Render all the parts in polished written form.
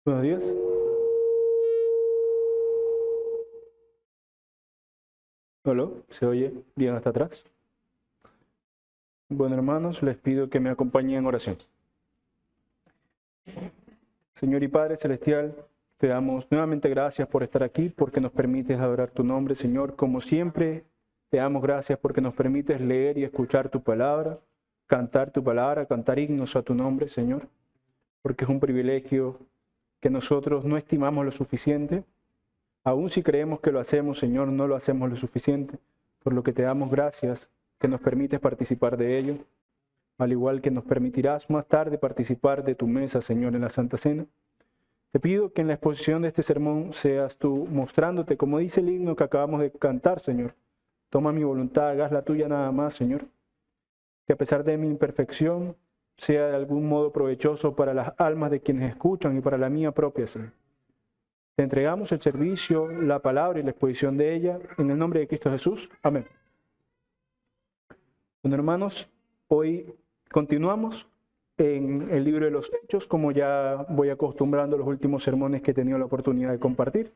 Buenos días. Hola, ¿se oye bien hasta atrás? Bueno, hermanos, les pido que me acompañen en oración. Señor y Padre Celestial, te damos nuevamente gracias por estar aquí, porque nos permites adorar tu nombre, Señor. Como siempre, te damos gracias porque nos permites leer y escuchar tu palabra, cantar himnos a tu nombre, Señor, porque es un privilegio que nosotros no estimamos lo suficiente. Aún si creemos que lo hacemos, Señor, no lo hacemos lo suficiente, por lo que te damos gracias que nos permites participar de ello, al igual que nos permitirás más tarde participar de tu mesa, Señor, en la Santa Cena. Te pido que en la exposición de este sermón seas tú mostrándote, como dice el himno que acabamos de cantar, Señor. Toma mi voluntad, haz la tuya nada más, Señor. Que a pesar de mi imperfección, sea de algún modo provechoso para las almas de quienes escuchan y para la mía propia, Señor. Te entregamos el servicio, la palabra y la exposición de ella, en el nombre de Cristo Jesús. Amén. Bueno, hermanos, hoy continuamos en el libro de los Hechos, como ya voy acostumbrando a los últimos sermones que he tenido la oportunidad de compartir.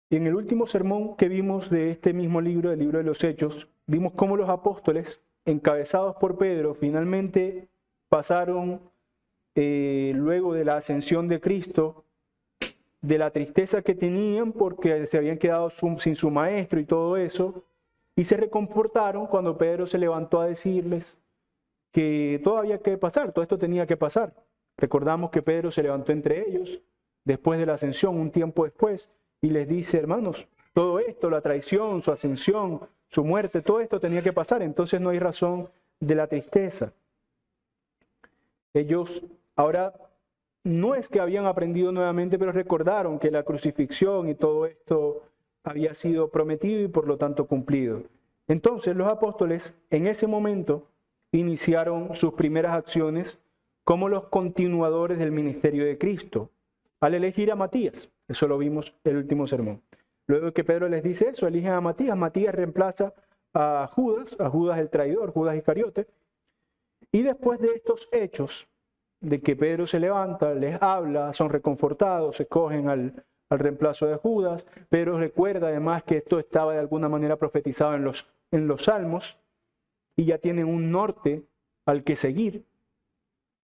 Y en el último sermón que vimos de este mismo libro, el libro de los Hechos, vimos cómo los apóstoles, encabezados por Pedro, finalmente pasaron, luego de la ascensión de Cristo, de la tristeza que tenían porque se habían quedado sin su maestro y todo eso, y se reconfortaron cuando Pedro se levantó a decirles que todo había que pasar, todo esto tenía que pasar. Recordamos que Pedro se levantó entre ellos después de la ascensión, un tiempo después, y les dice, hermanos, todo esto, la traición, su ascensión, su muerte, todo esto tenía que pasar, entonces no hay razón de la tristeza. Ellos ahora no es que habían aprendido nuevamente, pero recordaron que la crucifixión y todo esto había sido prometido y por lo tanto cumplido. Entonces los apóstoles en ese momento iniciaron sus primeras acciones como los continuadores del ministerio de Cristo, al elegir a Matías. Eso lo vimos en el último sermón. Luego que Pedro les dice eso, eligen a Matías. Matías reemplaza a Judas el traidor, Judas Iscariote. Y después de estos hechos, de que Pedro se levanta, les habla, son reconfortados, se cogen al reemplazo de Judas. Pedro recuerda además que esto estaba de alguna manera profetizado en los Salmos y ya tienen un norte al que seguir.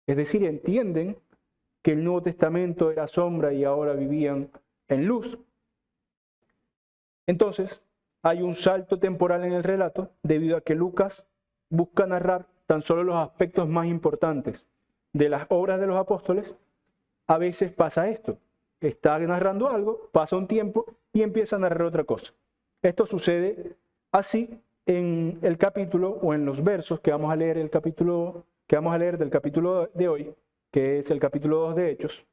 Es decir, entienden que el Nuevo Testamento era sombra y ahora vivían en luz. Entonces, hay un salto temporal en el relato debido a que Lucas busca narrar tan solo los aspectos más importantes de las obras de los apóstoles. A veces pasa esto, está narrando algo, pasa un tiempo y empieza a narrar otra cosa. Esto sucede así en el capítulo o en los versos que vamos a leer del capítulo de hoy, que es el capítulo 2 de Hechos,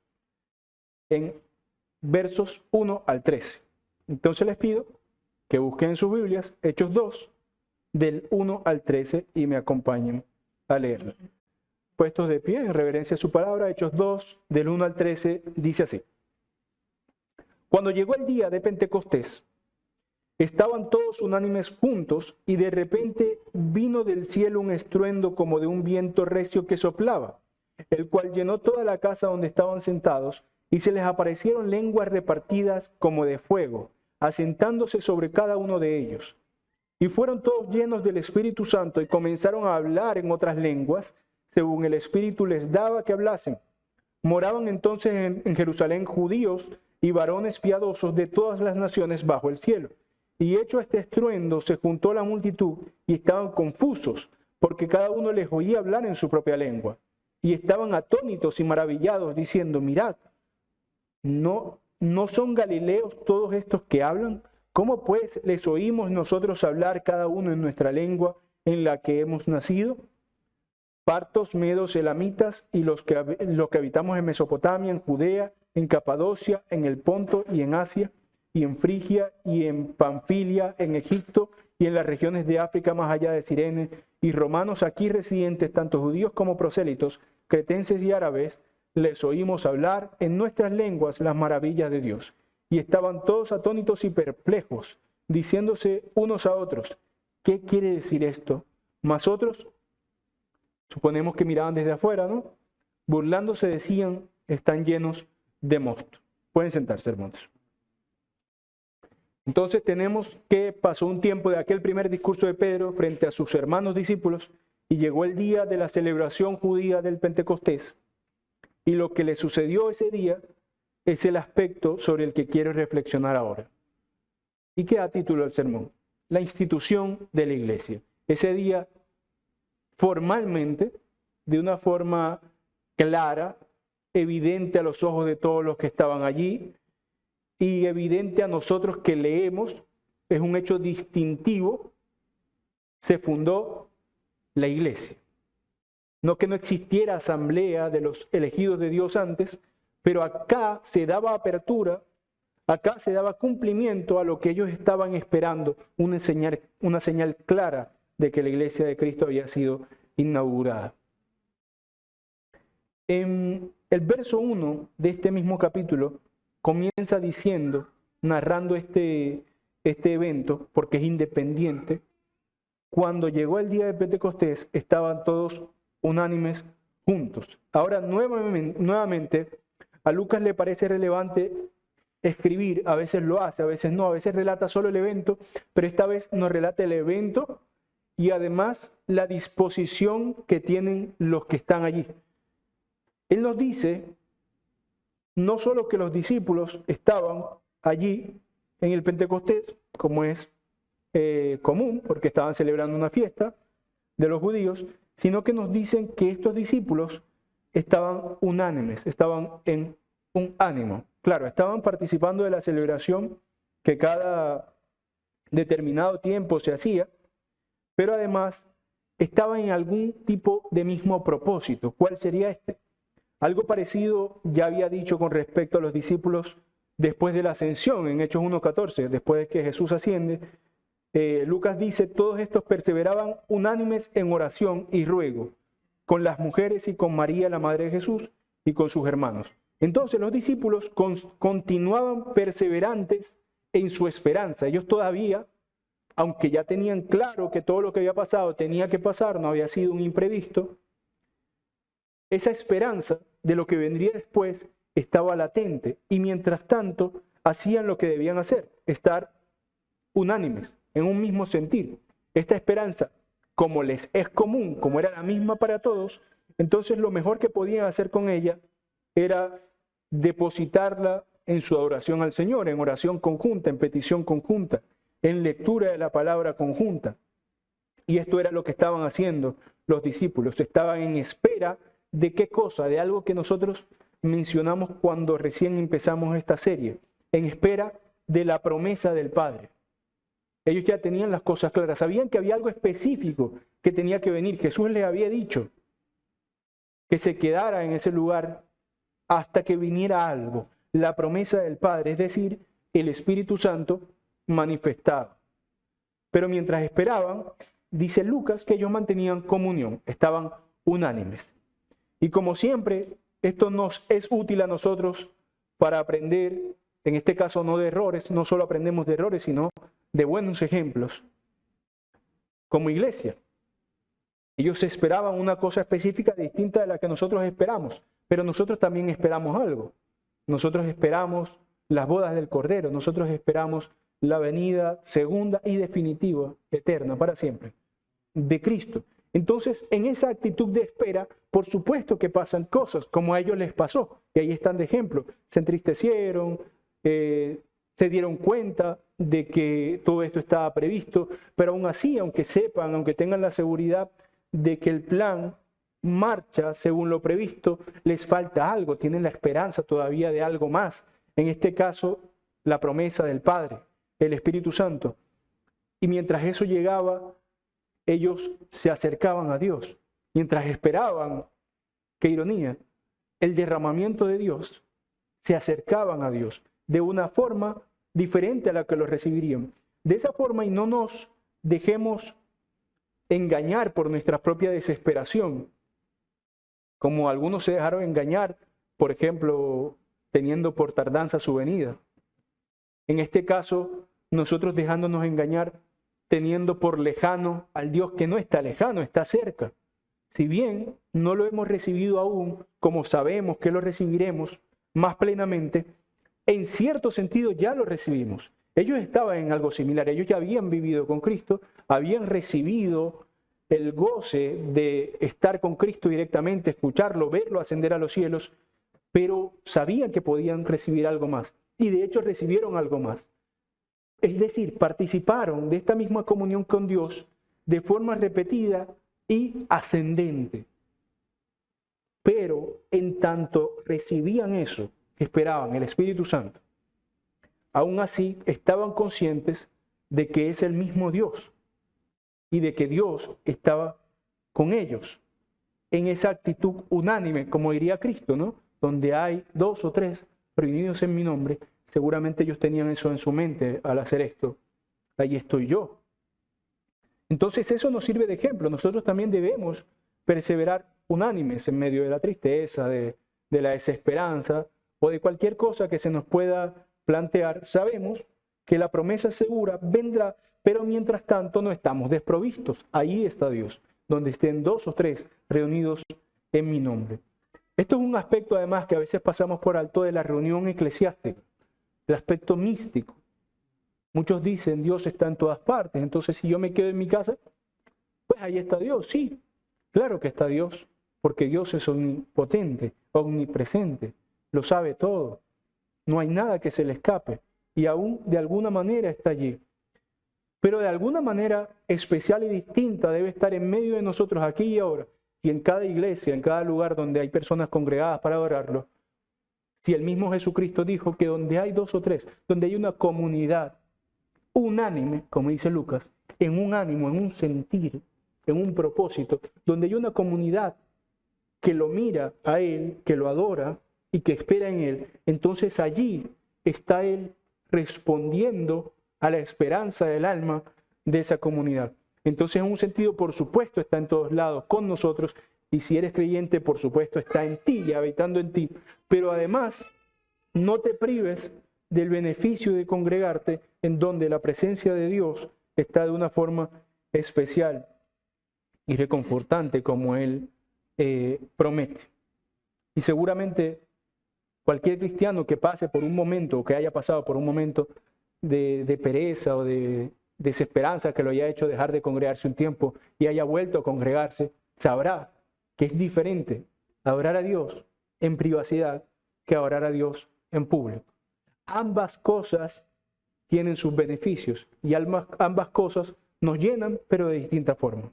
en versos 1 al 13. Entonces les pido que busquen en sus Biblias Hechos 2, del 1 al 13 y me acompañen a leerlo. Puestos de pie en reverencia a su palabra, Hechos 2, del 1 al 13, dice así. Cuando llegó el día de Pentecostés, estaban todos unánimes juntos y de repente vino del cielo un estruendo como de un viento recio que soplaba, el cual llenó toda la casa donde estaban sentados y se les aparecieron lenguas repartidas como de fuego, asentándose sobre cada uno de ellos. Y fueron todos llenos del Espíritu Santo y comenzaron a hablar en otras lenguas, según el Espíritu les daba que hablasen. Moraban entonces en Jerusalén judíos y varones piadosos de todas las naciones bajo el cielo. Y hecho este estruendo, se juntó la multitud y estaban confusos, porque cada uno les oía hablar en su propia lengua. Y estaban atónitos y maravillados, diciendo, mirad, ¿no son galileos todos estos que hablan? ¿Cómo pues les oímos nosotros hablar cada uno en nuestra lengua en la que hemos nacido? Partos, medos, elamitas y los que habitamos en Mesopotamia, en Judea, en Capadocia, en el Ponto y en Asia, y en Frigia y en Panfilia, en Egipto y en las regiones de África más allá de Cirene, y romanos aquí residentes, tanto judíos como prosélitos, cretenses y árabes, les oímos hablar en nuestras lenguas las maravillas de Dios. Y estaban todos atónitos y perplejos, diciéndose unos a otros, ¿qué quiere decir esto? Mas otros, suponemos que miraban desde afuera, ¿no? Burlándose decían, están llenos de mosto. Pueden sentarse, hermanos. Entonces tenemos que pasó un tiempo de aquel primer discurso de Pedro frente a sus hermanos discípulos y llegó el día de la celebración judía del Pentecostés. Y lo que le sucedió ese día es el aspecto sobre el que quiero reflexionar ahora. ¿Y qué da título al sermón? La institución de la iglesia. Ese día, formalmente, de una forma clara, evidente a los ojos de todos los que estaban allí y evidente a nosotros que leemos, es un hecho distintivo, se fundó la iglesia. No que no existiera asamblea de los elegidos de Dios antes, pero acá se daba apertura, acá se daba cumplimiento a lo que ellos estaban esperando, una señal clara de que la iglesia de Cristo había sido inaugurada. En el verso 1 de este mismo capítulo comienza diciendo, narrando este evento, porque es independiente. Cuando llegó el día de Pentecostés, estaban todos unánimes juntos. Ahora, nuevamente, a Lucas le parece relevante escribir, a veces lo hace, a veces no, a veces relata solo el evento, pero esta vez nos relata el evento y además la disposición que tienen los que están allí. Él nos dice no solo que los discípulos estaban allí en el Pentecostés, como es común, porque estaban celebrando una fiesta de los judíos, sino que nos dicen que estos discípulos estaban unánimes, estaban en un ánimo. Claro, estaban participando de la celebración que cada determinado tiempo se hacía, pero además estaban en algún tipo de mismo propósito. ¿Cuál sería este? Algo parecido ya había dicho con respecto a los discípulos después de la ascensión, en Hechos 1:14, después de que Jesús asciende. Lucas dice, todos estos perseveraban unánimes en oración y ruego, con las mujeres y con María, la madre de Jesús, y con sus hermanos. Entonces los discípulos continuaban perseverantes en su esperanza. Ellos todavía, aunque ya tenían claro que todo lo que había pasado tenía que pasar, no había sido un imprevisto, esa esperanza de lo que vendría después estaba latente y mientras tanto hacían lo que debían hacer, estar unánimes, en un mismo sentir. Esta esperanza, como les es común, como era la misma para todos, entonces lo mejor que podían hacer con ella era depositarla en su adoración al Señor, en oración conjunta, en petición conjunta, en lectura de la palabra conjunta. Y esto era lo que estaban haciendo los discípulos, estaban en espera de qué cosa, de algo que nosotros mencionamos cuando recién empezamos esta serie, en espera de la promesa del Padre. Ellos ya tenían las cosas claras, sabían que había algo específico que tenía que venir. Jesús les había dicho que se quedara en ese lugar hasta que viniera algo, la promesa del Padre, es decir, el Espíritu Santo manifestado. Pero mientras esperaban, dice Lucas que ellos mantenían comunión, estaban unánimes. Y como siempre, esto nos es útil a nosotros para aprender, en este caso no de errores, no solo aprendemos de errores, sino de buenos ejemplos. Como iglesia, ellos esperaban una cosa específica distinta de la que nosotros esperamos, pero nosotros también esperamos algo. Nosotros esperamos las bodas del Cordero, nosotros esperamos la venida segunda y definitiva, eterna, para siempre, de Cristo. Entonces, en esa actitud de espera, por supuesto que pasan cosas, como a ellos les pasó, y ahí están de ejemplo. Se entristecieron, se dieron cuenta de que todo esto estaba previsto, pero aún así, aunque sepan, aunque tengan la seguridad de que el plan marcha según lo previsto, les falta algo, tienen la esperanza todavía de algo más. En este caso, la promesa del Padre, el Espíritu Santo. Y mientras eso llegaba, ellos se acercaban a Dios. Mientras esperaban, qué ironía, el derramamiento de Dios, se acercaban a Dios de una forma diferente a la que lo recibirían. De esa forma, y no nos dejemos engañar por nuestra propia desesperación, como algunos se dejaron engañar, por ejemplo, teniendo por tardanza su venida. En este caso, nosotros dejándonos engañar, teniendo por lejano al Dios que no está lejano, está cerca. si bien no lo hemos recibido aún, como sabemos que lo recibiremos más plenamente, en cierto sentido ya lo recibimos. Ellos estaban en algo similar, ellos ya habían vivido con Cristo, habían recibido el goce de estar con Cristo directamente, escucharlo, verlo ascender a los cielos, pero sabían que podían recibir algo más. Y de hecho recibieron algo más. Es decir, participaron de esta misma comunión con Dios de forma repetida y ascendente. Pero en tanto recibían eso, esperaban el Espíritu Santo, aún así estaban conscientes de que es el mismo Dios y de que Dios estaba con ellos en esa actitud unánime, como diría Cristo, ¿no? Donde hay 2 o 3 reunidos en mi nombre, seguramente ellos tenían eso en su mente al hacer esto. Ahí estoy yo. Entonces eso nos sirve de ejemplo. Nosotros también debemos perseverar unánimes en medio de la tristeza, de la desesperanza o de cualquier cosa que se nos pueda plantear. Sabemos que la promesa segura vendrá, pero mientras tanto no estamos desprovistos. Ahí está Dios, donde estén 2 o 3 reunidos en mi nombre. Esto es un aspecto además que a veces pasamos por alto de la reunión eclesiástica, el aspecto místico. Muchos dicen Dios está en todas partes, entonces si yo me quedo en mi casa, pues ahí está Dios. Sí, claro que está Dios, porque Dios es omnipotente, omnipresente, lo sabe todo. No hay nada que se le escape y aún de alguna manera está allí. Pero de alguna manera especial y distinta debe estar en medio de nosotros aquí y ahora, y en cada iglesia, en cada lugar donde hay personas congregadas para adorarlo. Si el mismo Jesucristo dijo que donde hay 2 o 3, donde hay una comunidad unánime, como dice Lucas, en un ánimo, en un sentir, en un propósito, donde hay una comunidad que lo mira a Él, que lo adora y que espera en Él, entonces allí está Él respondiendo a la esperanza del alma de esa comunidad. Entonces, en un sentido, por supuesto, está en todos lados con nosotros, y si eres creyente, por supuesto, está en ti y habitando en ti. Pero además, no te prives del beneficio de congregarte en donde la presencia de Dios está de una forma especial y reconfortante, como Él promete. Y seguramente cualquier cristiano que pase por un momento, o que haya pasado por un momento de pereza o de desesperanza que lo haya hecho dejar de congregarse un tiempo y haya vuelto a congregarse, sabrá que es diferente adorar a Dios en privacidad que adorar a Dios en público. Ambas cosas tienen sus beneficios y ambas cosas nos llenan, pero de distinta forma.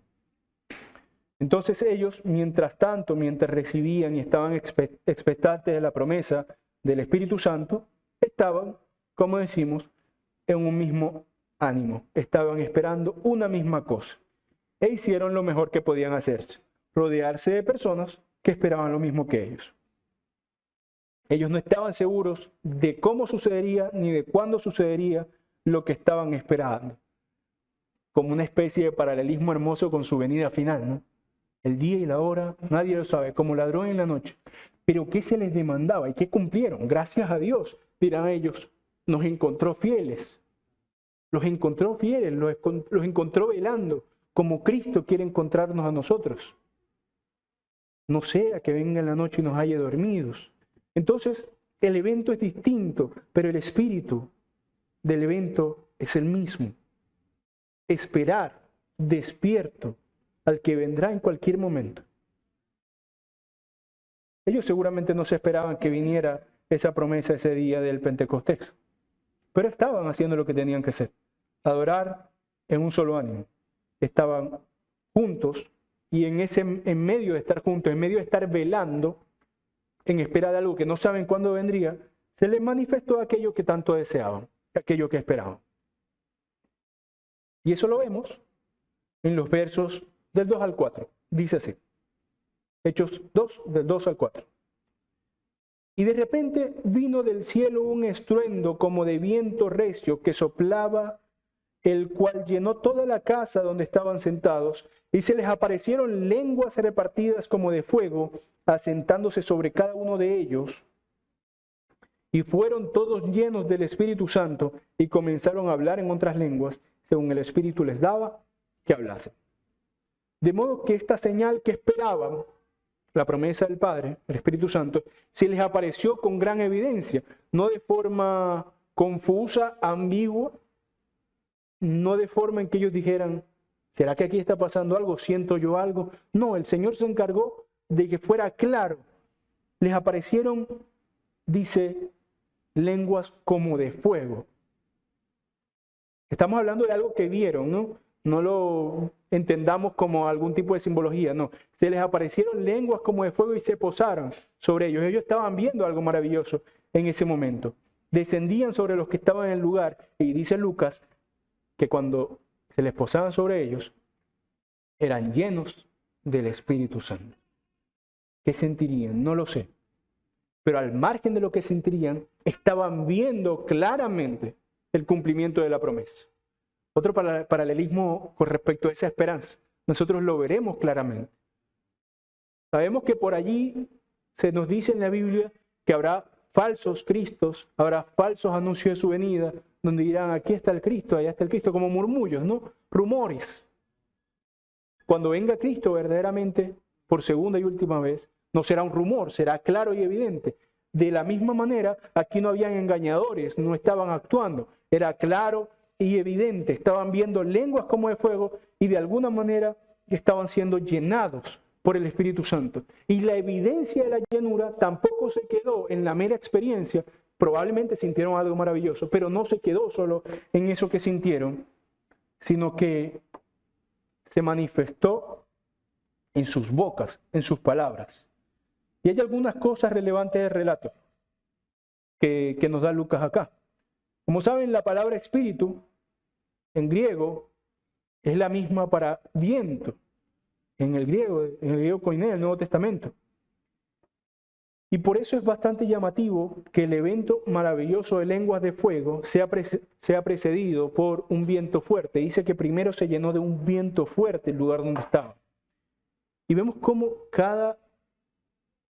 Entonces ellos, mientras tanto, mientras recibían y estaban expectantes de la promesa del Espíritu Santo, estaban, como decimos, en un mismo ánimo, estaban esperando una misma cosa e hicieron lo mejor que podían hacerse, rodearse de personas que esperaban lo mismo que ellos. Ellos no estaban seguros de cómo sucedería ni de cuándo sucedería lo que estaban esperando, como una especie de paralelismo hermoso con su venida final, ¿no? El día y la hora, nadie lo sabe, como ladrón en la noche. Pero ¿qué se les demandaba y qué cumplieron? Gracias a Dios, dirán ellos, nos encontró fieles. Los encontró fieles, los encontró velando, como Cristo quiere encontrarnos a nosotros. No sea que venga en la noche y nos haya dormidos. Entonces, el evento es distinto, pero el espíritu del evento es el mismo. Esperar, despierto, al que vendrá en cualquier momento. Ellos seguramente no se esperaban que viniera esa promesa ese día del Pentecostés, pero estaban haciendo lo que tenían que hacer, adorar en un solo ánimo. Estaban juntos y en medio de estar juntos, en medio de estar velando, en espera de algo que no saben cuándo vendría, se les manifestó aquello que tanto deseaban, aquello que esperaban. Y eso lo vemos en los versos del 2 al 4. Dice así, Hechos 2, del 2 al 4. Y de repente vino del cielo un estruendo como de viento recio que soplaba, el cual llenó toda la casa donde estaban sentados, y se les aparecieron lenguas repartidas como de fuego, asentándose sobre cada uno de ellos. Y fueron todos llenos del Espíritu Santo y comenzaron a hablar en otras lenguas, según el Espíritu les daba que hablasen. De modo que esta señal que esperaban, la promesa del Padre, el Espíritu Santo, se les apareció con gran evidencia, no de forma confusa, ambigua, no de forma en que ellos dijeran, ¿será que aquí está pasando algo? ¿Siento yo algo? No, el Señor se encargó de que fuera claro. Les aparecieron, dice, lenguas como de fuego. Estamos hablando de algo que vieron, ¿no? No lo entendamos como algún tipo de simbología, no. Se les aparecieron lenguas como de fuego y se posaron sobre ellos. Ellos estaban viendo algo maravilloso en ese momento. Descendían sobre los que estaban en el lugar y dice Lucas que cuando se les posaban sobre ellos, eran llenos del Espíritu Santo. ¿Qué sentirían? No lo sé. Pero al margen de lo que sentirían, estaban viendo claramente el cumplimiento de la promesa. Otro paralelismo con respecto a esa esperanza. Nosotros lo veremos claramente. Sabemos que por allí se nos dice en la Biblia que habrá falsos cristos, habrá falsos anuncios de su venida, donde dirán, aquí está el Cristo, allá está el Cristo, como murmullos, ¿no? Rumores. Cuando venga Cristo verdaderamente, por segunda y última vez, no será un rumor, será claro y evidente. De la misma manera, aquí no habían engañadores, no estaban actuando, era claro y evidente, estaban viendo lenguas como de fuego y de alguna manera estaban siendo llenados por el Espíritu Santo. Y la evidencia de la llenura tampoco se quedó en la mera experiencia, probablemente sintieron algo maravilloso, pero no se quedó solo en eso que sintieron, sino que se manifestó en sus bocas, en sus palabras. Y hay algunas cosas relevantes del relato que nos da Lucas acá. Como saben, la palabra espíritu en griego es la misma para viento, en el griego koiné del Nuevo Testamento. Y por eso es bastante llamativo que el evento maravilloso de lenguas de fuego sea precedido por un viento fuerte. Dice que primero se llenó de un viento fuerte el lugar donde estaba. Y vemos cómo cada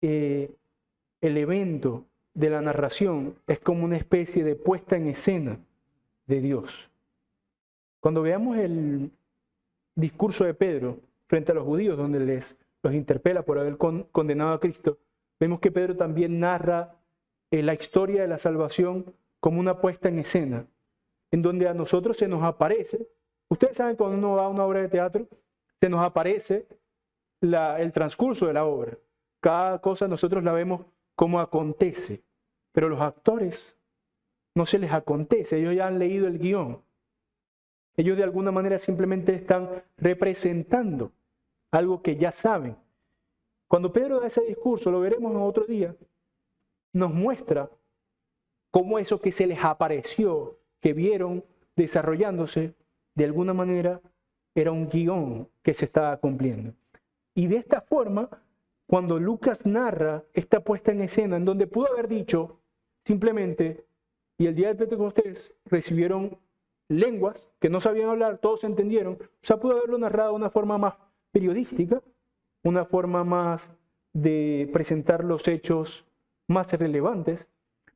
el evento de la narración es como una especie de puesta en escena de Dios. Cuando veamos el discurso de Pedro frente a los judíos, donde los interpela por haber condenado a Cristo, vemos que Pedro también narra la historia de la salvación como una puesta en escena, en donde a nosotros se nos aparece, ustedes saben cuando uno va a una obra de teatro, se nos aparece el transcurso de la obra. Cada cosa nosotros la vemos como acontece, pero los actores no se les acontece, ellos ya han leído el guión. Ellos de alguna manera simplemente están representando algo que ya saben. Cuando Pedro da ese discurso, lo veremos en otro día, nos muestra cómo eso que se les apareció, que vieron desarrollándose, de alguna manera era un guión que se estaba cumpliendo. Y de esta forma, cuando Lucas narra esta puesta en escena, en donde pudo haber dicho simplemente, y el día del Pentecostés recibieron lenguas que no sabían hablar, todos entendieron, o sea, pudo haberlo narrado de una forma más periodística, una forma más de presentar los hechos más relevantes,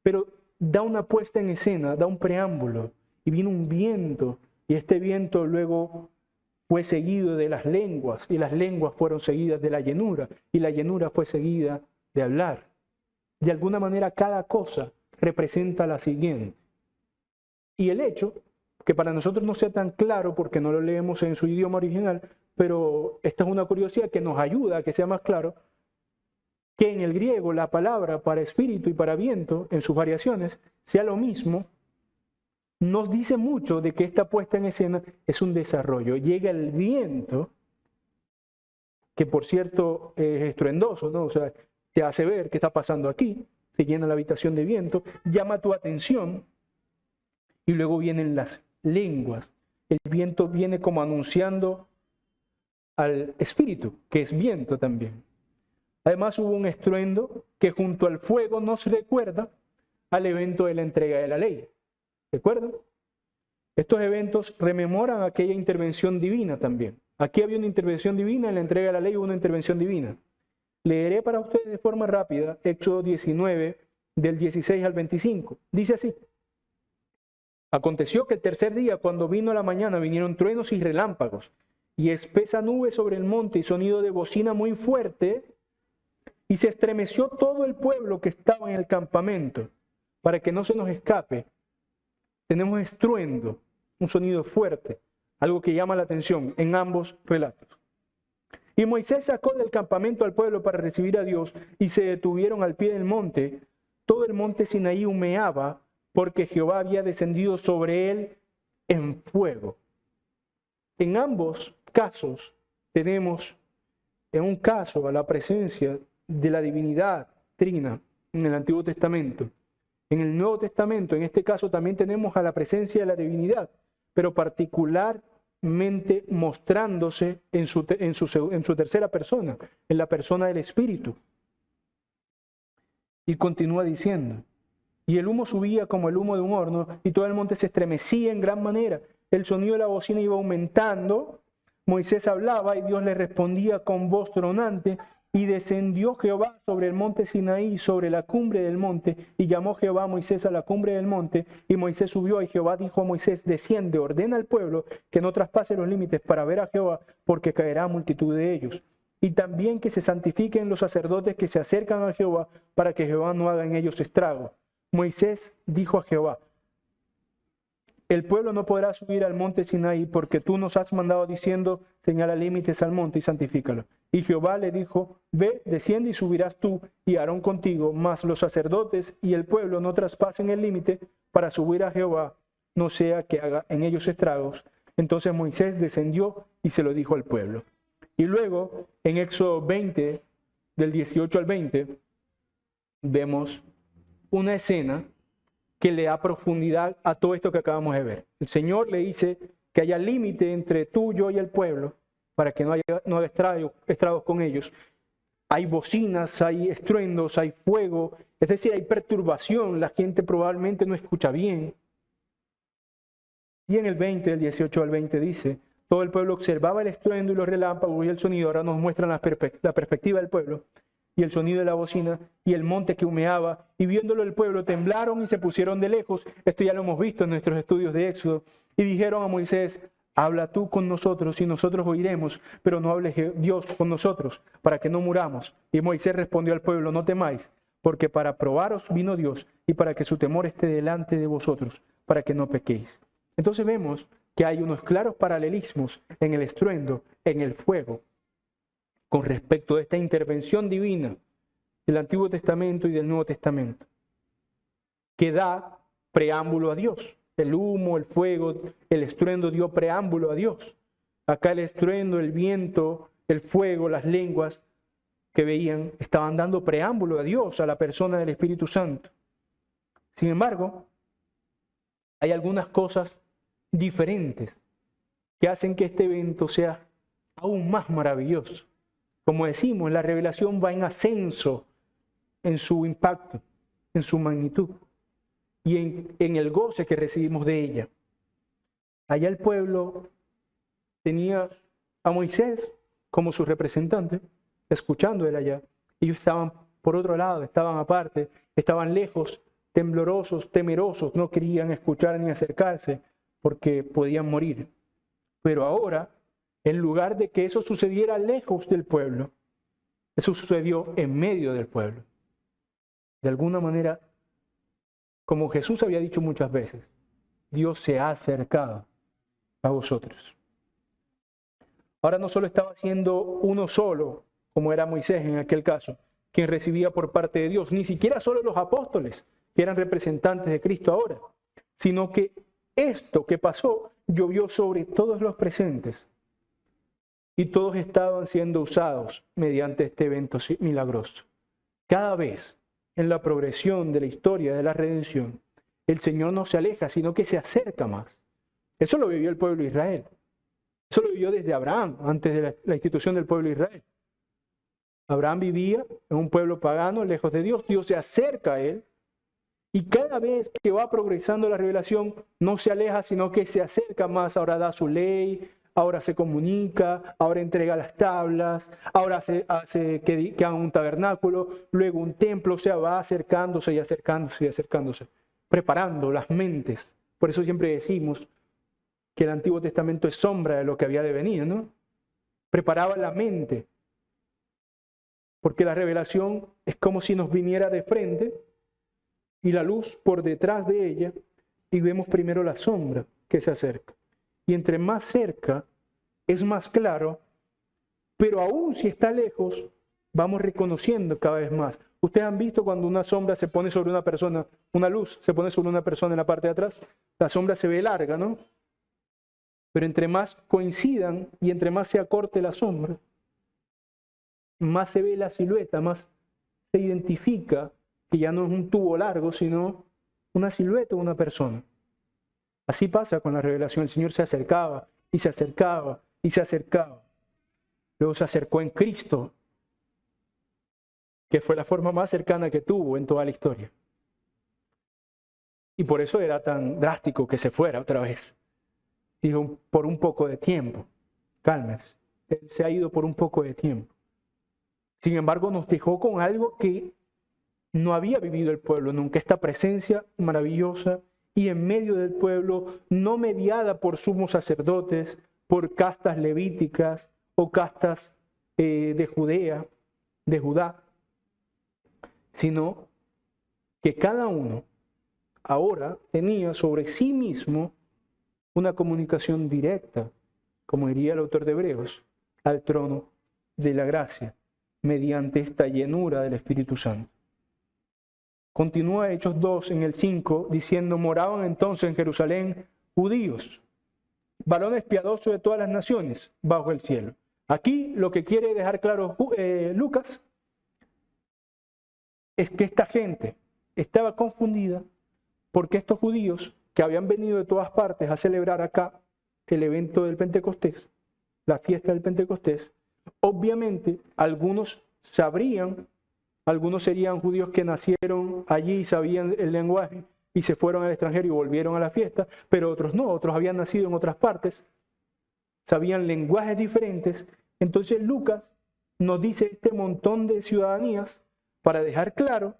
pero da una puesta en escena, da un preámbulo, y vino un viento, y este viento luego fue seguido de las lenguas, y las lenguas fueron seguidas de la llenura, y la llenura fue seguida de hablar. De alguna manera cada cosa representa la siguiente. Y el hecho, que para nosotros no sea tan claro porque no lo leemos en su idioma original, pero esta es una curiosidad que nos ayuda a que sea más claro, que en el griego la palabra para espíritu y para viento, en sus variaciones, sea lo mismo, nos dice mucho de que esta puesta en escena es un desarrollo. Llega el viento, que por cierto es estruendoso, ¿no? O sea, te hace ver qué está pasando aquí, se llena la habitación de viento, llama tu atención, y luego vienen las lenguas. El viento viene como anunciando al espíritu, que es viento también. Además hubo un estruendo que junto al fuego nos recuerda al evento de la entrega de la ley. ¿Recuerdan? Estos eventos rememoran aquella intervención divina también. Aquí había una intervención divina, en la entrega de la ley hubo una intervención divina. Leeré para ustedes de forma rápida Éxodo 19, del 16 al 25. Dice así: aconteció que el tercer día, cuando vino la mañana, vinieron truenos y relámpagos, y espesa nube sobre el monte y sonido de bocina muy fuerte, y se estremeció todo el pueblo que estaba en el campamento. Para que no se nos escape, tenemos estruendo, un sonido fuerte, algo que llama la atención en ambos relatos. Y Moisés sacó del campamento al pueblo para recibir a Dios, y se detuvieron al pie del monte. Todo el monte Sinaí humeaba, porque Jehová había descendido sobre él en fuego. En ambos casos tenemos, en un caso, a la presencia de la divinidad trina en el Antiguo Testamento. En el Nuevo Testamento, en este caso, también tenemos a la presencia de la divinidad, pero particularmente mostrándose en su tercera persona, en la persona del Espíritu. Y continúa diciendo, y el humo subía como el humo de un horno, y todo el monte se estremecía en gran manera. El sonido de la bocina iba aumentando, Moisés hablaba y Dios le respondía con voz tronante, y descendió Jehová sobre el monte Sinaí, sobre la cumbre del monte, y llamó Jehová a Moisés a la cumbre del monte, y Moisés subió, y Jehová dijo a Moisés, desciende, ordena al pueblo que no traspase los límites para ver a Jehová, porque caerá multitud de ellos. Y también que se santifiquen los sacerdotes que se acercan a Jehová, para que Jehová no haga en ellos estrago. Moisés dijo a Jehová, el pueblo no podrá subir al monte Sinaí, porque tú nos has mandado diciendo, señala límites al monte y santifícalo. Y Jehová le dijo, ve, desciende y subirás tú y Aarón contigo, mas los sacerdotes y el pueblo no traspasen el límite para subir a Jehová, no sea que haga en ellos estragos. Entonces Moisés descendió y se lo dijo al pueblo. Y luego, en Éxodo 20, del 18 al 20, vemos una escena que le da profundidad a todo esto que acabamos de ver. El Señor le dice que haya límite entre tú, yo y el pueblo, para que no haya estragos con ellos. Hay bocinas, hay estruendos, hay fuego, es decir, hay perturbación, la gente probablemente no escucha bien. Y en el 20, del 18 al 20 dice, todo el pueblo observaba el estruendo y los relámpagos y el sonido. Ahora nos muestran la perspectiva del pueblo. Y el sonido de la bocina y el monte que humeaba, y viéndolo el pueblo temblaron y se pusieron de lejos. Esto ya lo hemos visto en nuestros estudios de Éxodo. Y dijeron a Moisés, habla tú con nosotros y nosotros oiremos, pero no hable Dios con nosotros, para que no muramos. Y Moisés respondió al pueblo, no temáis, porque para probaros vino Dios y para que su temor esté delante de vosotros, para que no pequéis. Entonces vemos que hay unos claros paralelismos en el estruendo, en el fuego, con respecto a esta intervención divina del Antiguo Testamento y del Nuevo Testamento, que da preámbulo a Dios. El humo, el fuego, el estruendo dio preámbulo a Dios. Acá el estruendo, el viento, el fuego, las lenguas que veían, estaban dando preámbulo a Dios, a la persona del Espíritu Santo. Sin embargo, hay algunas cosas diferentes que hacen que este evento sea aún más maravilloso. Como decimos, la revelación va en ascenso en su impacto, en su magnitud y en el goce que recibimos de ella. Allá el pueblo tenía a Moisés como su representante, escuchando él allá. Ellos estaban por otro lado, estaban aparte, estaban lejos, temblorosos, temerosos, no querían escuchar ni acercarse porque podían morir. Pero ahora, en lugar de que eso sucediera lejos del pueblo, eso sucedió en medio del pueblo. De alguna manera, como Jesús había dicho muchas veces, Dios se ha acercado a vosotros. Ahora no solo estaba siendo uno solo, como era Moisés en aquel caso, quien recibía por parte de Dios, ni siquiera solo los apóstoles, que eran representantes de Cristo ahora, sino que esto que pasó llovió sobre todos los presentes y todos estaban siendo usados mediante este evento milagroso. Cada vez en la progresión de la historia de la redención, el Señor no se aleja, sino que se acerca más. Eso lo vivió el pueblo de Israel. Eso lo vivió desde Abraham, antes de la institución del pueblo de Israel. Abraham vivía en un pueblo pagano, lejos de Dios. Dios se acerca a él. Y cada vez que va progresando la revelación, no se aleja, sino que se acerca más. Ahora da su ley, ahora se comunica, ahora entrega las tablas, ahora hace que hagan un tabernáculo, luego un templo, o sea, va acercándose y acercándose y acercándose, preparando las mentes. Por eso siempre decimos que el Antiguo Testamento es sombra de lo que había de venir, ¿no? preparaba la mente, porque la revelación es como si nos viniera de frente y la luz por detrás de ella, y vemos primero la sombra que se acerca. Y entre más cerca es más claro, pero aún si está lejos, vamos reconociendo cada vez más. Ustedes han visto cuando una sombra se pone sobre una persona, una luz se pone sobre una persona en la parte de atrás, la sombra se ve larga, ¿no? Pero entre más coincidan y entre más se acorte la sombra, más se ve la silueta, más se identifica que ya no es un tubo largo, sino una silueta de una persona. Así pasa con la revelación. El Señor se acercaba y se acercaba y se acercaba. Luego se acercó en Cristo, que fue la forma más cercana que tuvo en toda la historia. Y por eso era tan drástico que se fuera otra vez. Dijo, por un poco de tiempo. Cálmese. Él se ha ido por un poco de tiempo. Sin embargo, nos dejó con algo que no había vivido el pueblo nunca. Esta presencia maravillosa y en medio del pueblo, no mediada por sumos sacerdotes, por castas levíticas o castas de Judá, sino que cada uno ahora tenía sobre sí mismo una comunicación directa, como diría el autor de Hebreos, al trono de la gracia, mediante esta llenura del Espíritu Santo. Continúa Hechos 2 en el 5 diciendo, moraban entonces en Jerusalén judíos, varones piadosos de todas las naciones bajo el cielo. Aquí lo que quiere dejar claro Lucas es que esta gente estaba confundida porque estos judíos que habían venido de todas partes a celebrar acá el evento del Pentecostés, la fiesta del Pentecostés, obviamente algunos sabrían, algunos serían judíos que nacieron allí y sabían el lenguaje y se fueron al extranjero y volvieron a la fiesta, pero otros no, otros habían nacido en otras partes, sabían lenguajes diferentes. Entonces Lucas nos dice este montón de ciudadanías para dejar claro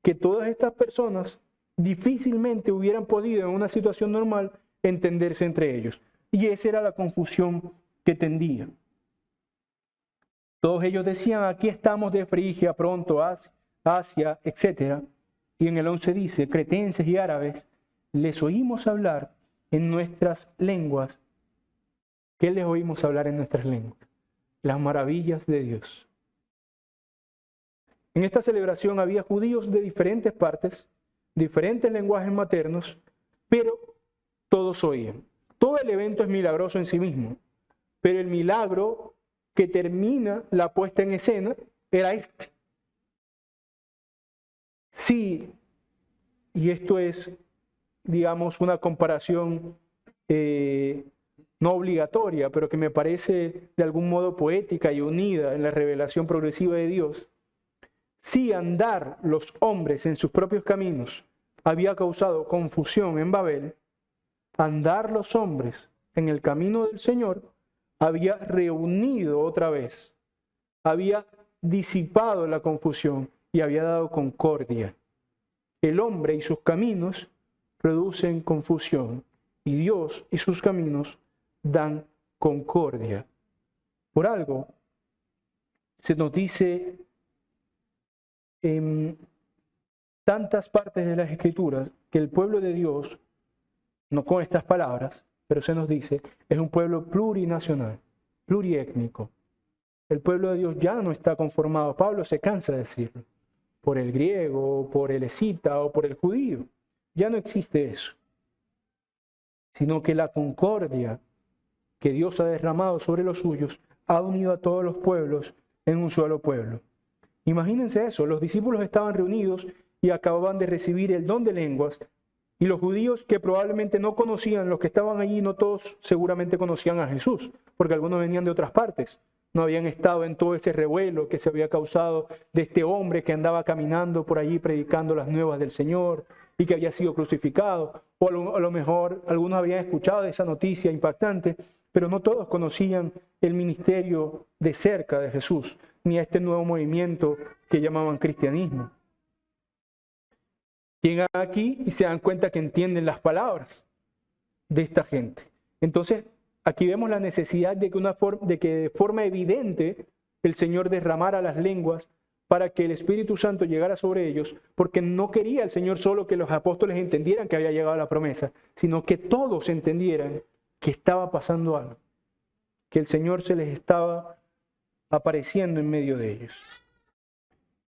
que todas estas personas difícilmente hubieran podido en una situación normal entenderse entre ellos. Y esa era la confusión que tendía. Todos ellos decían, aquí estamos de Frigia, pronto, Asia, etc. Y en el 11 dice, cretenses y árabes, les oímos hablar en nuestras lenguas. ¿Qué les oímos hablar en nuestras lenguas? Las maravillas de Dios. En esta celebración había judíos de diferentes partes, diferentes lenguajes maternos, pero todos oían. Todo el evento es milagroso en sí mismo, pero el milagro que termina la puesta en escena era este. Sí, y esto es, digamos, una comparación no obligatoria, pero que me parece de algún modo poética y unida en la revelación progresiva de Dios. Si andar los hombres en sus propios caminos había causado confusión en Babel, andar los hombres en el camino del Señor había reunido otra vez, había disipado la confusión y había dado concordia. El hombre y sus caminos producen confusión y Dios y sus caminos dan concordia. Por algo se nos dice en tantas partes de las Escrituras que el pueblo de Dios, no con estas palabras, pero se nos dice, es un pueblo plurinacional, pluriétnico. El pueblo de Dios ya no está conformado, Pablo se cansa de decirlo, por el griego, por el escita o por el judío. Ya no existe eso, sino que la concordia que Dios ha derramado sobre los suyos ha unido a todos los pueblos en un solo pueblo. Imagínense eso, los discípulos estaban reunidos y acababan de recibir el don de lenguas, y los judíos que probablemente no conocían, los que estaban allí, no todos seguramente conocían a Jesús, porque algunos venían de otras partes, no habían estado en todo ese revuelo que se había causado de este hombre que andaba caminando por allí predicando las nuevas del Señor y que había sido crucificado, o a lo mejor algunos habían escuchado de esa noticia impactante, pero no todos conocían el ministerio de cerca de Jesús, ni a este nuevo movimiento que llamaban cristianismo. Llegan aquí y se dan cuenta que entienden las palabras de esta gente. Entonces, Aquí vemos la necesidad de que de forma evidente el Señor derramara las lenguas para que el Espíritu Santo llegara sobre ellos, porque no quería el Señor solo que los apóstoles entendieran que había llegado la promesa, sino que todos entendieran que estaba pasando algo, que el Señor se les estaba apareciendo en medio de ellos.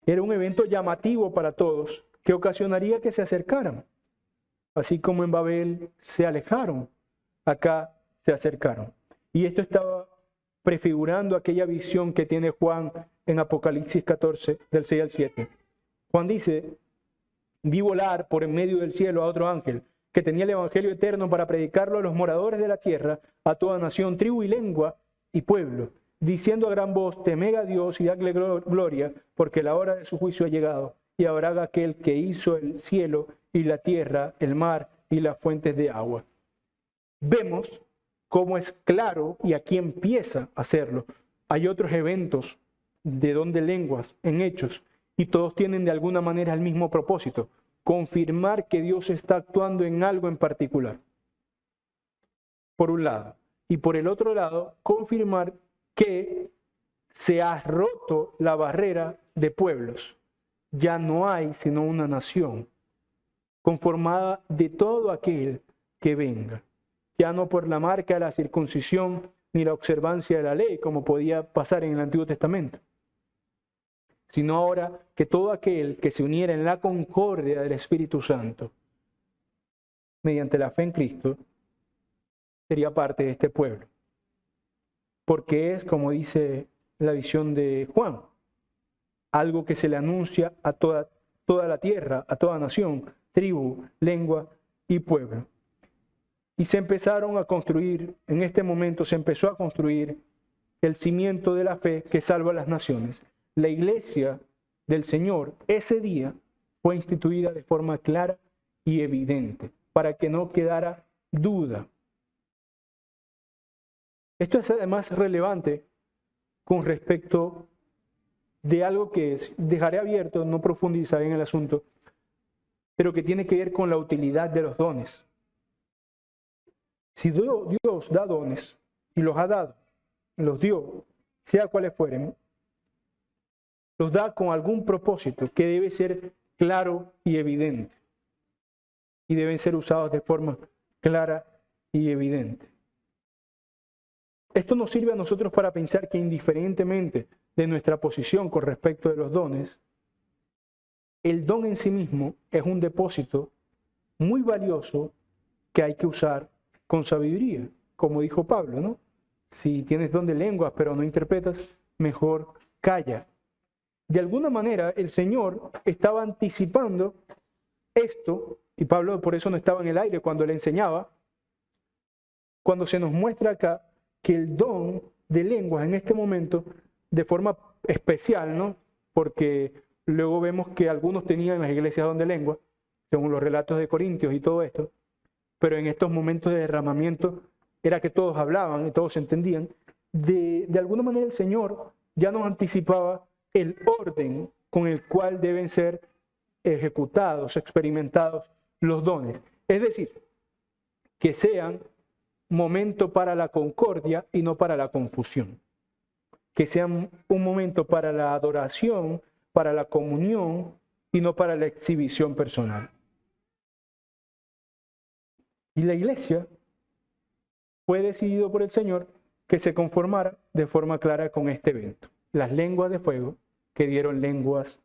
Era un evento llamativo para todos, que ocasionaría que se acercaran. Así como en Babel se alejaron, acá se acercaron. Y esto estaba prefigurando aquella visión que tiene Juan en Apocalipsis 14, del 6 al 7. Juan dice: vi volar por en medio del cielo a otro ángel que tenía el evangelio eterno para predicarlo a los moradores de la tierra, a toda nación, tribu y lengua y pueblo, diciendo a gran voz: temed a Dios y dadle gloria, porque la hora de su juicio ha llegado, y habrá aquel que hizo el cielo y la tierra, el mar y las fuentes de agua. Vemos cómo es claro y aquí empieza a hacerlo. Hay otros eventos de don de lenguas en Hechos y todos tienen de alguna manera el mismo propósito: confirmar que Dios está actuando en algo en particular, por un lado. Y por el otro lado, confirmar que se ha roto la barrera de pueblos. Ya no hay sino una nación conformada de todo aquel que venga. Ya no por la marca de la circuncisión ni la observancia de la ley, como podía pasar en el Antiguo Testamento, sino ahora que todo aquel que se uniera en la concordia del Espíritu Santo, mediante la fe en Cristo, sería parte de este pueblo. Porque es, como dice la visión de Juan, algo que se le anuncia a toda la tierra, a toda nación, tribu, lengua y pueblo. Y se empezaron a construir, en este momento se empezó a construir el cimiento de la fe que salva a las naciones. La iglesia del Señor ese día fue instituida de forma clara y evidente, para que no quedara duda. Esto es además relevante con respecto de algo que dejaré abierto, no profundizaré en el asunto, pero que tiene que ver con la utilidad de los dones. Si Dios da dones, y los ha dado, los dio, sea cuales fueren, los da con algún propósito que debe ser claro y evidente. Y deben ser usados de forma clara y evidente. Esto nos sirve a nosotros para pensar que indiferentemente de nuestra posición con respecto de los dones, el don en sí mismo es un depósito muy valioso que hay que usar con sabiduría, como dijo Pablo, ¿no? Si tienes don de lenguas pero no interpretas, mejor calla. De alguna manera el Señor estaba anticipando esto, y Pablo por eso no estaba en el aire cuando le enseñaba, cuando se nos muestra acá que el don de lenguas en este momento, de forma especial, ¿no? Porque luego vemos que algunos tenían en las iglesias don de lengua, según los relatos de Corintios y todo esto, pero en estos momentos de derramamiento era que todos hablaban y todos se entendían. De alguna manera el Señor ya nos anticipaba el orden con el cual deben ser ejecutados, experimentados los dones. Es decir, que sean momento para la concordia y no para la confusión. Que sean un momento para la adoración, para la comunión y no para la exhibición personal. Y la iglesia fue decidido por el Señor que se conformara de forma clara con este evento. Las lenguas de fuego que dieron lenguas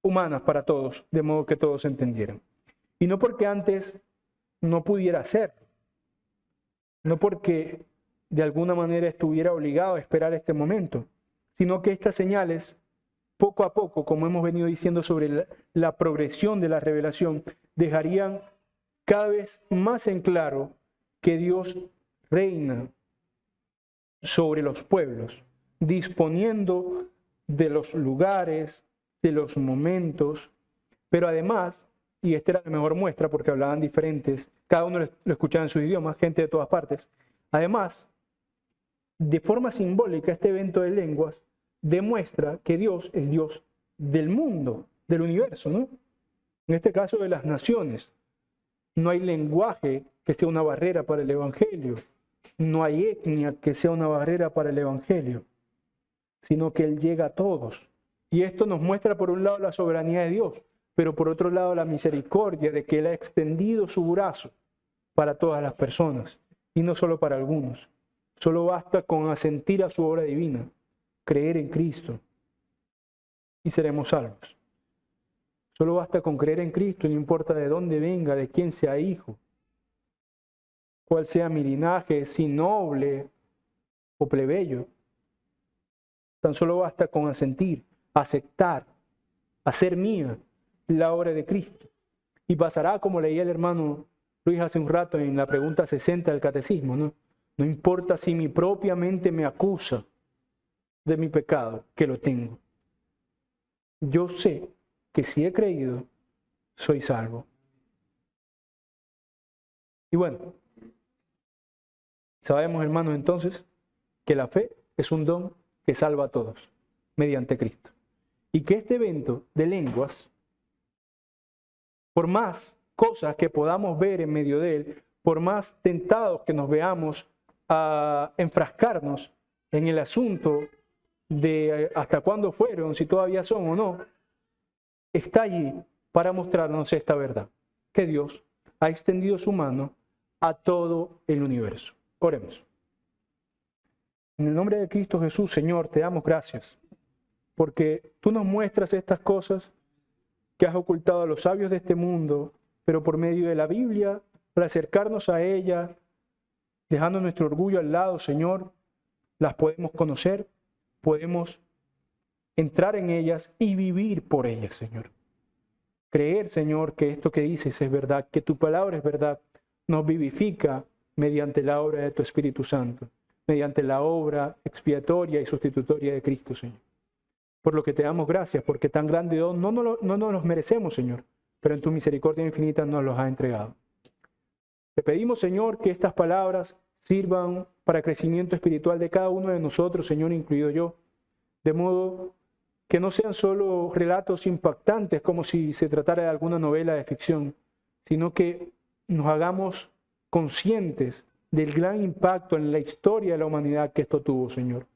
humanas para todos, de modo que todos entendieran. Y no porque antes no pudiera hacerlo, no porque de alguna manera estuviera obligado a esperar este momento, sino que estas señales, poco a poco, como hemos venido diciendo sobre la progresión de la revelación, dejarían cada vez más en claro que Dios reina sobre los pueblos, disponiendo de los lugares, de los momentos, pero además, y esta era la mejor muestra porque hablaban diferentes, cada uno lo escuchaba en sus idiomas, gente de todas partes. Además, de forma simbólica, este evento de lenguas demuestra que Dios es Dios del mundo, del universo, ¿no? En este caso de las naciones. No hay lenguaje que sea una barrera para el evangelio. no hay etnia que sea una barrera para el Evangelio, sino que Él llega a todos. Y esto nos muestra por un lado la soberanía de Dios, pero por otro lado la misericordia de que Él ha extendido su brazo para todas las personas y no solo para algunos. Solo basta con asentir a su obra divina, creer en Cristo y seremos salvos. Solo basta con creer en Cristo, no importa de dónde venga, de quién sea hijo, cuál sea mi linaje, si noble o plebeyo. Tan solo basta con asentir, aceptar, hacer mía la obra de Cristo. Y pasará como leía el hermano Luis hace un rato en la pregunta 60 del Catecismo, ¿no? No importa si mi propia mente me acusa de mi pecado, que lo tengo. Yo sé que si he creído, soy salvo. Y bueno, sabemos, hermanos, entonces, que la fe es un don que salva a todos, mediante Cristo. Y que este evento de lenguas, por más cosas que podamos ver en medio de él, por más tentados que nos veamos a enfrascarnos en el asunto de hasta cuándo fueron, si todavía son o no, está allí para mostrarnos esta verdad, que Dios ha extendido su mano a todo el universo. Oremos. En el nombre de Cristo Jesús, Señor, te damos gracias, porque tú nos muestras estas cosas que has ocultado a los sabios de este mundo, pero por medio de la Biblia, para acercarnos a ella, dejando nuestro orgullo al lado, Señor, las podemos conocer, podemos entrar en ellas y vivir por ellas, Señor. Creer, Señor, que esto que dices es verdad, que tu palabra es verdad, nos vivifica mediante la obra de tu Espíritu Santo, mediante la obra expiatoria y sustitutoria de Cristo, Señor. Por lo que te damos gracias, porque tan grande don no nos los merecemos, Señor, pero en tu misericordia infinita nos los has entregado. Te pedimos, Señor, que estas palabras sirvan para crecimiento espiritual de cada uno de nosotros, Señor, incluido yo, de modo que no sean solo relatos impactantes como si se tratara de alguna novela de ficción, sino que nos hagamos conscientes del gran impacto en la historia de la humanidad que esto tuvo, Señor,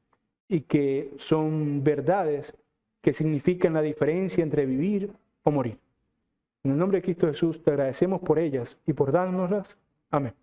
y que son verdades que significan la diferencia entre vivir o morir. En el nombre de Cristo Jesús te agradecemos por ellas y por dárnoslas. Amén.